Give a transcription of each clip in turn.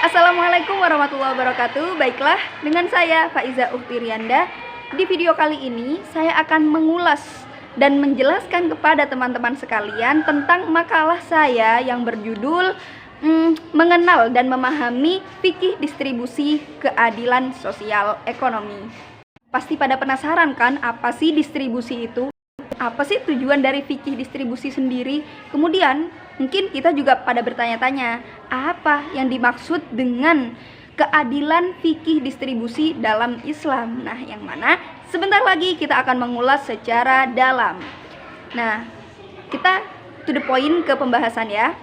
Assalamualaikum warahmatullahi wabarakatuh. Baiklah, dengan saya Faiza Uhtirianda. Di video kali ini saya akan mengulas dan menjelaskan kepada teman-teman sekalian tentang makalah saya yang berjudul mengenal dan memahami fikih distribusi keadilan sosial ekonomi. Pasti pada penasaran kan, apa sih distribusi itu? Apa sih tujuan dari fikih distribusi sendiri? Kemudian mungkin kita juga pada bertanya-tanya, apa yang dimaksud dengan keadilan fikih distribusi dalam Islam? Nah, yang mana sebentar lagi kita akan mengulas secara dalam. Nah, kita to the point ke pembahasan ya.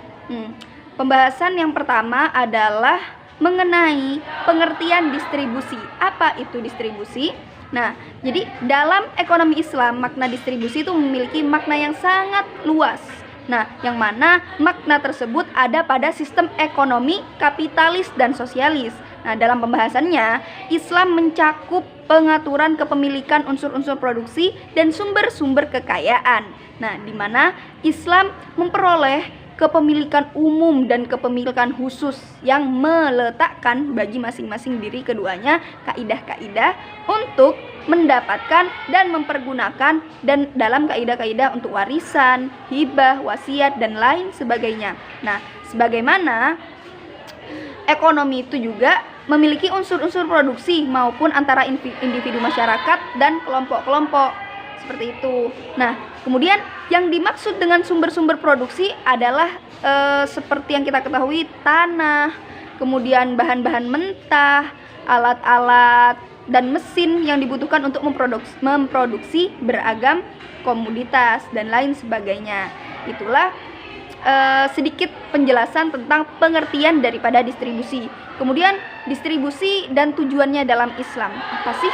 Pembahasan yang pertama adalah mengenai pengertian distribusi. Apa itu distribusi? Nah, jadi dalam ekonomi Islam, makna distribusi itu memiliki makna yang sangat luas. Nah, yang mana makna tersebut ada pada sistem ekonomi kapitalis dan sosialis. Nah, dalam pembahasannya, Islam mencakup pengaturan kepemilikan unsur-unsur produksi dan sumber-sumber kekayaan. Nah, di mana Islam memperoleh kepemilikan umum dan kepemilikan khusus yang meletakkan bagi masing-masing diri keduanya kaidah-kaidah untuk mendapatkan dan mempergunakan dan dalam kaidah-kaidah untuk warisan, hibah, wasiat dan lain sebagainya. Nah, sebagaimana ekonomi itu juga memiliki unsur-unsur produksi maupun antara individu masyarakat dan kelompok-kelompok seperti itu. Nah, kemudian yang dimaksud dengan sumber-sumber produksi adalah seperti yang kita ketahui, tanah, kemudian bahan-bahan mentah, alat-alat dan mesin yang dibutuhkan untuk memproduksi beragam komoditas dan lain sebagainya. Itulah sedikit penjelasan tentang pengertian daripada distribusi. Kemudian distribusi dan tujuannya dalam Islam apa sih?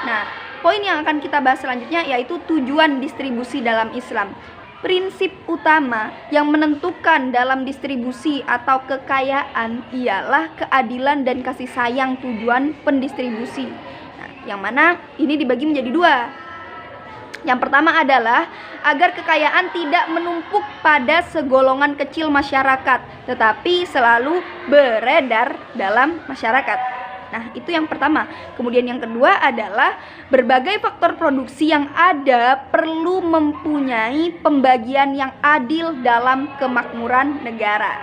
Nah, poin yang akan kita bahas selanjutnya yaitu tujuan distribusi dalam Islam. Prinsip utama yang menentukan dalam distribusi atau kekayaan ialah keadilan dan kasih sayang tujuan pendistribusi. Nah, yang mana ini dibagi menjadi dua. Yang pertama adalah agar kekayaan tidak menumpuk pada segolongan kecil masyarakat, tetapi selalu beredar dalam masyarakat. Nah, itu yang pertama. Kemudian yang kedua adalah berbagai faktor produksi yang ada perlu mempunyai pembagian yang adil dalam kemakmuran negara.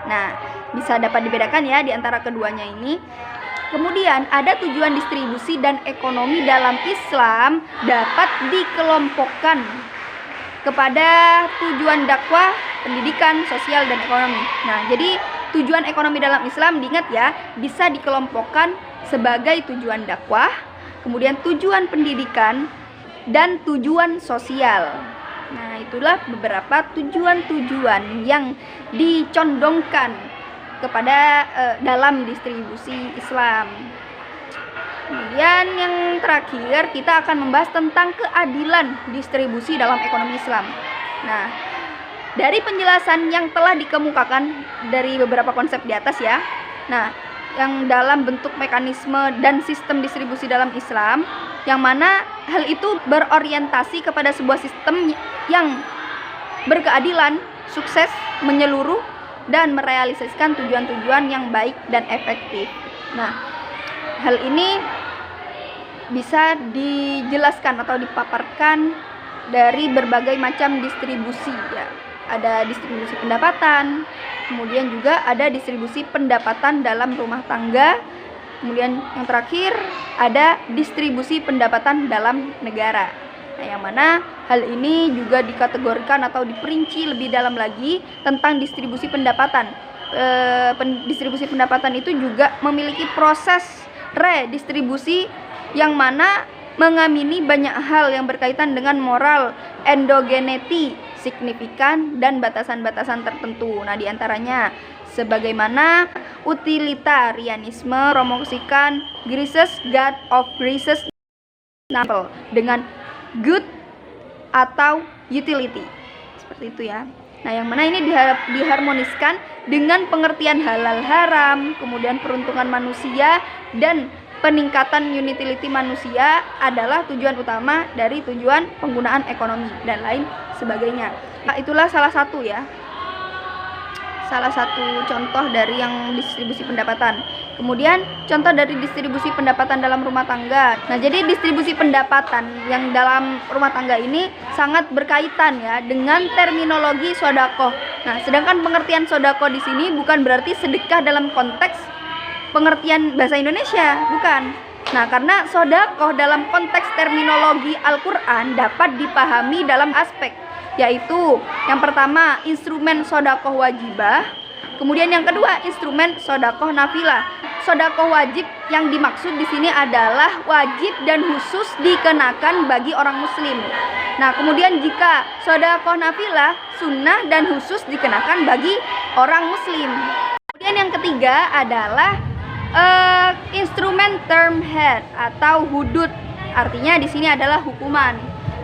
Nah, bisa dapat dibedakan ya di antara keduanya ini. Kemudian ada tujuan distribusi dan ekonomi dalam Islam dapat dikelompokkan kepada tujuan dakwah, pendidikan, sosial, dan ekonomi. Nah, jadi tujuan ekonomi dalam Islam diingat ya, bisa dikelompokkan sebagai tujuan dakwah, kemudian tujuan pendidikan, dan tujuan sosial. Nah, itulah beberapa tujuan-tujuan yang dicondongkan kepada dalam distribusi Islam. Kemudian yang terakhir kita akan membahas tentang keadilan distribusi dalam ekonomi Islam. Nah, dari penjelasan yang telah dikemukakan dari beberapa konsep di atas ya. Nah, yang dalam bentuk mekanisme dan sistem distribusi dalam Islam, yang mana hal itu berorientasi kepada sebuah sistem yang berkeadilan, sukses, menyeluruh, dan merealisasikan tujuan-tujuan yang baik dan efektif. Nah, hal ini bisa dijelaskan atau dipaparkan dari berbagai macam distribusi ya. Ada distribusi pendapatan, kemudian juga ada distribusi pendapatan dalam rumah tangga, kemudian yang terakhir ada distribusi pendapatan dalam negara. Nah, yang mana hal ini juga dikategorikan atau diperinci lebih dalam lagi tentang distribusi pendapatan. Distribusi pendapatan itu juga memiliki proses redistribusi yang mana mengamini banyak hal yang berkaitan dengan moral, endogeneti, signifikan, dan batasan-batasan tertentu. Nah, diantaranya sebagaimana utilitarianisme promosikan graces God of graces dengan good atau utility. Seperti itu ya. Nah, yang mana ini diharmoniskan dengan pengertian halal haram, kemudian peruntungan manusia, dan peningkatan utility manusia adalah tujuan utama dari tujuan penggunaan ekonomi dan lain sebagainya. Nah, itulah salah satu ya. salah satu contoh dari yang distribusi pendapatan. Kemudian contoh dari distribusi pendapatan dalam rumah tangga. Nah, jadi distribusi pendapatan yang dalam rumah tangga ini sangat berkaitan ya dengan terminologi sodaqoh. Nah, sedangkan pengertian sodaqoh di sini bukan berarti sedekah dalam konteks pengertian bahasa Indonesia, bukan. Nah, karena sodaqoh dalam konteks terminologi Al-Quran dapat dipahami dalam aspek, yaitu yang pertama instrumen sodaqoh wajibah, kemudian yang kedua instrumen sodaqoh nafilah. Sodaqoh wajib yang dimaksud di sini adalah wajib dan khusus dikenakan bagi orang muslim. Nah, kemudian jika sodaqoh nafilah sunnah dan khusus dikenakan bagi orang muslim. Kemudian yang ketiga adalah instrumen term head atau hudud, artinya di sini adalah hukuman.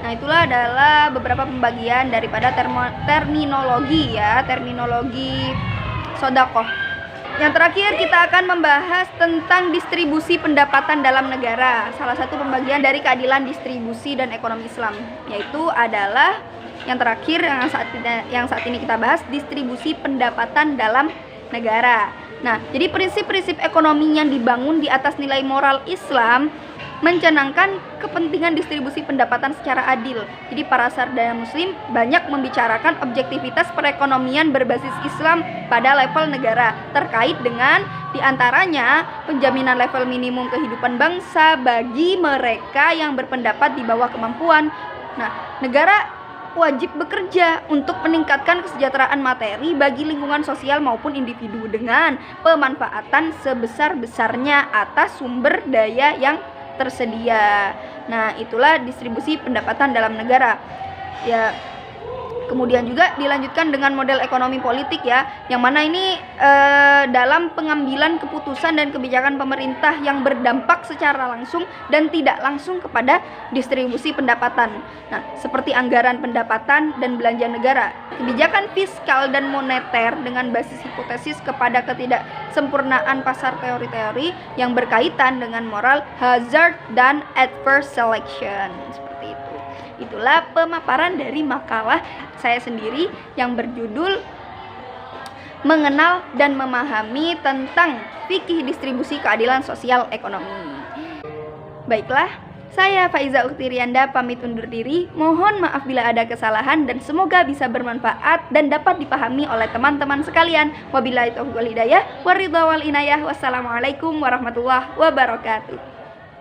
Nah, itulah adalah beberapa pembagian daripada terminologi sodaqoh. Yang terakhir kita akan membahas tentang distribusi pendapatan dalam negara. Salah satu pembagian dari keadilan distribusi dan ekonomi Islam, yaitu adalah yang terakhir yang saat ini kita bahas, distribusi pendapatan dalam negara. Nah, jadi prinsip-prinsip ekonomi yang dibangun di atas nilai moral Islam mencanangkan kepentingan distribusi pendapatan secara adil. Jadi para sarjana muslim banyak membicarakan objektivitas perekonomian berbasis Islam pada level negara, terkait dengan diantaranya penjaminan level minimum kehidupan bangsa bagi mereka yang berpendapat di bawah kemampuan. Nah, negara wajib bekerja untuk meningkatkan kesejahteraan materi bagi lingkungan sosial maupun individu dengan pemanfaatan sebesar-besarnya atas sumber daya yang tersedia. Nah, itulah distribusi pendapatan dalam negara. Ya, kemudian juga dilanjutkan dengan model ekonomi politik ya, yang mana ini dalam pengambilan keputusan dan kebijakan pemerintah yang berdampak secara langsung dan tidak langsung kepada distribusi pendapatan. Nah, seperti anggaran pendapatan dan belanja negara, kebijakan fiskal dan moneter dengan basis hipotesis kepada ketidaksempurnaan pasar teori-teori yang berkaitan dengan moral hazard dan adverse selection. Seperti itu. Itulah pemaparan dari makalah saya sendiri yang berjudul Mengenal dan Memahami tentang Fikih Distribusi Keadilan Sosial Ekonomi. Baiklah, saya Faiza Uhtirianda pamit undur diri. Mohon maaf bila ada kesalahan dan semoga bisa bermanfaat dan dapat dipahami oleh teman-teman sekalian. Wabillahi taufiq wal hidayah, waridha wal inayah. Wassalamualaikum warahmatullahi wabarakatuh.